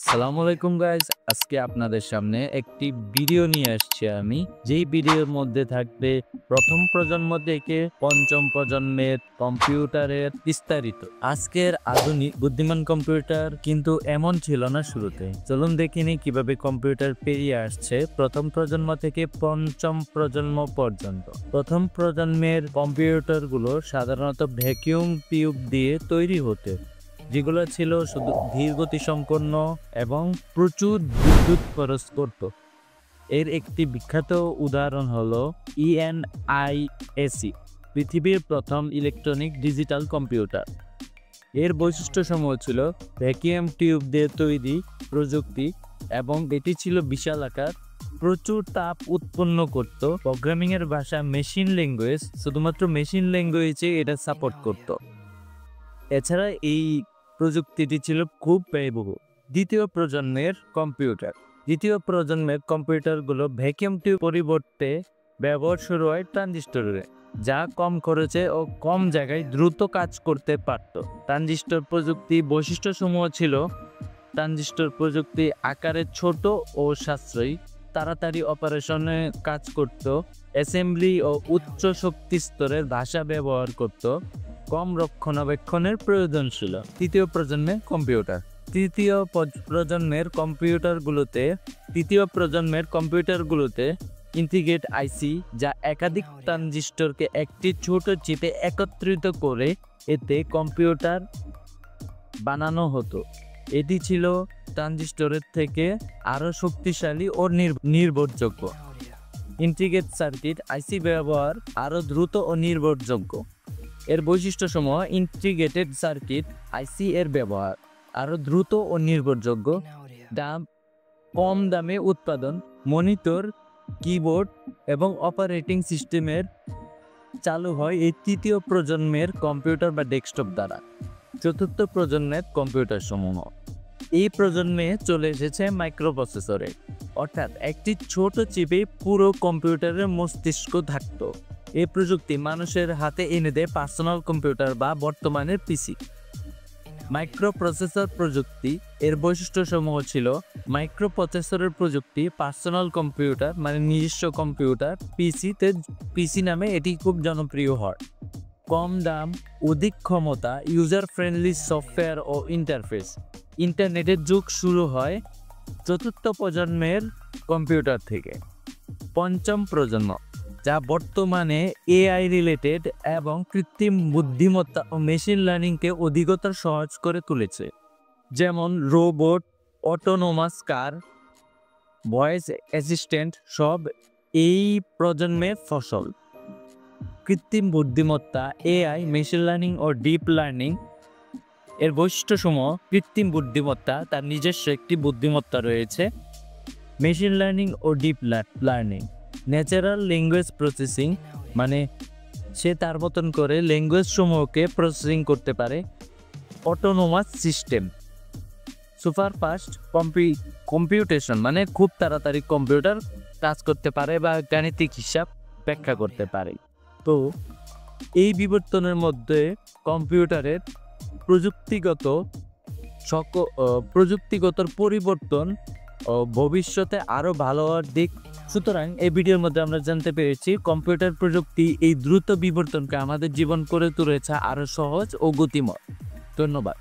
আসসালামু আলাইকুম গাইস, আজকে আপনাদের সামনে একটি ভিডিও নিয়ে আসছি আমি, যেই ভিডিওর মধ্যে থাকবে প্রথম প্রজন্ম থেকে পঞ্চম প্রজন্মের কম্পিউটারের বিস্তারিত। আজকের আধুনিক বুদ্ধিমান কম্পিউটার কিন্তু এমন ছিল না শুরুতে। চলুন দেখিনি কিভাবে কম্পিউটার পেরিয়ে আসছে প্রথম প্রজন্ম থেকে পঞ্চম প্রজন্ম পর্যন্ত। প্রথম প্রজন্মের কম্পিউটারগুলো সাধারণত ভ্যাকিউম টিউব দিয়ে তৈরি হতো, যেগুলো ছিল শুধু ধীর গতি সম্পন্ন এবং প্রচুর বিদ্যুৎ খরচ করত। এর একটি বিখ্যাত উদাহরণ হলো ENIAC, পৃথিবীর প্রথম ইলেকট্রনিক ডিজিটাল কম্পিউটার। এর বৈশিষ্ট্যসমূহ ছিল ভ্যাকিউম টিউব দিয়ে তৈরি প্রযুক্তি এবং এটি ছিল বিশাল আকার, প্রচুর তাপ উৎপন্ন করত। প্রোগ্রামিংয়ের ভাষা মেশিন ল্যাঙ্গুয়েজ, শুধুমাত্র মেশিন ল্যাঙ্গুয়েজে এটা সাপোর্ট করত। এছাড়া এই প্রযুক্তিটি ছিল খুব ব্যয়বহুল। দ্বিতীয় প্রজন্মের কম্পিউটারগুলো ভ্যাকিউম টিউব পরিবর্তে ব্যবহার শুরু হয় ট্রানজিস্টরে, যা কম খরচে ও কম জায়গায় দ্রুত কাজ করতে পারত। ট্রানজিস্টর প্রযুক্তি বৈশিষ্ট্যসমূহ ছিল: ট্রানজিস্টর প্রযুক্তি আকারে ছোট ও সাশ্রয়ী, তাড়াতাড়ি অপারেশনে কাজ করত, অ্যাসেম্বলি ও উচ্চ শক্তি স্তরের ভাষা ব্যবহার করত, কম রক্ষণাবেক্ষণের প্রয়োজন ছিল। তৃতীয় প্রজন্মের কম্পিউটারগুলোতে ইন্টিগ্রেটেড আইসি, যা একাধিক ট্রানজিস্টরকে একটি ছোট চিপে একত্রিত করে এতে কম্পিউটার বানানো হতো। এটি ছিল ট্রানজিস্টরের থেকে আরও শক্তিশালী ও নির্ভরযোগ্য। ইন্টিগ্রেটেড সার্কিট আইসি ব্যবহার আরও দ্রুত ও নির্ভরযোগ্য। এর বৈশিষ্ট্যসমূহ: ইন্টিগ্রেটেড সার্কিট আইসি এর ব্যবহার আরও দ্রুত ও নির্ভরযোগ্য, কম দামে উৎপাদন, মনিটর, কিবোর্ড এবং অপারেটিং সিস্টেমের চালু হয় এই তৃতীয় প্রজন্মের কম্পিউটার বা ডেস্কটপ দ্বারা। চতুর্থ প্রজন্মের কম্পিউটার সমূহ এই প্রজন্মে চলে এসেছে মাইক্রোপ্রসেসরে, অর্থাৎ একটি ছোট চিপে পুরো কম্পিউটারের মস্তিষ্ক থাকত। এই প্রযুক্তি মানুষের হাতে এনে দেয় পার্সোনাল কম্পিউটার বা বর্তমানের পিসি। মাইক্রোপ্রসেসর প্রযুক্তি এর বৈশিষ্ট্যসমূহ ছিল: মাইক্রোপ্রসেসরের প্রযুক্তি পার্সোনাল কম্পিউটার মানে নিজস্ব কম্পিউটার, পিসি নামে এটি খুব জনপ্রিয় হয়। কম দাম, অধিক ক্ষমতা, ইউজার ফ্রেন্ডলি সফটওয়্যার ও ইন্টারফেস। ইন্টারনেটের যুগ শুরু হয় চতুর্থ প্রজন্মের কম্পিউটার থেকে। পঞ্চম প্রজন্ম, যা বর্তমানে এআই রিলেটেড এবং কৃত্রিম বুদ্ধিমত্তা ও মেশিন লার্নিংকে অধিকতর সহজ করে তুলেছে, যেমন robot, autonomous car, voice assistant সব এই প্রজন্মের ফসল। কৃত্রিম বুদ্ধিমত্তা, এআই, মেশিন লার্নিং ও ডিপ লার্নিং এর বৈশিষ্ট্যসমূহ: কৃত্রিম বুদ্ধিমত্তা, তার নিজস্ব একটি বুদ্ধিমত্তা রয়েছে। মেশিন লার্নিং ও deep learning, natural language processing, মানে সে তার মতন করে ল্যাঙ্গুয়েজ সমূহকে প্রসেসিং করতে পারে। Autonomous system, super fast computation, মানে খুব তাড়াতাড়ি কম্পিউটার কাজ করতে পারে বা গাণিতিক হিসাব ব্যাখ্যা করতে পারে। তো এই বিবর্তনের মধ্যে কম্পিউটারের প্রযুক্তিগত পরিবর্তন ও ভবিষ্যতে আরও ভালো হওয়ার দিক। সুতরাং এই ভিডিওর মধ্যে আমরা জানতে পেরেছি কম্পিউটার প্রযুক্তি এই দ্রুত বিবর্তনকে আমাদের জীবন করে তুলেছে আরও সহজ ও গতিময়। ধন্যবাদ।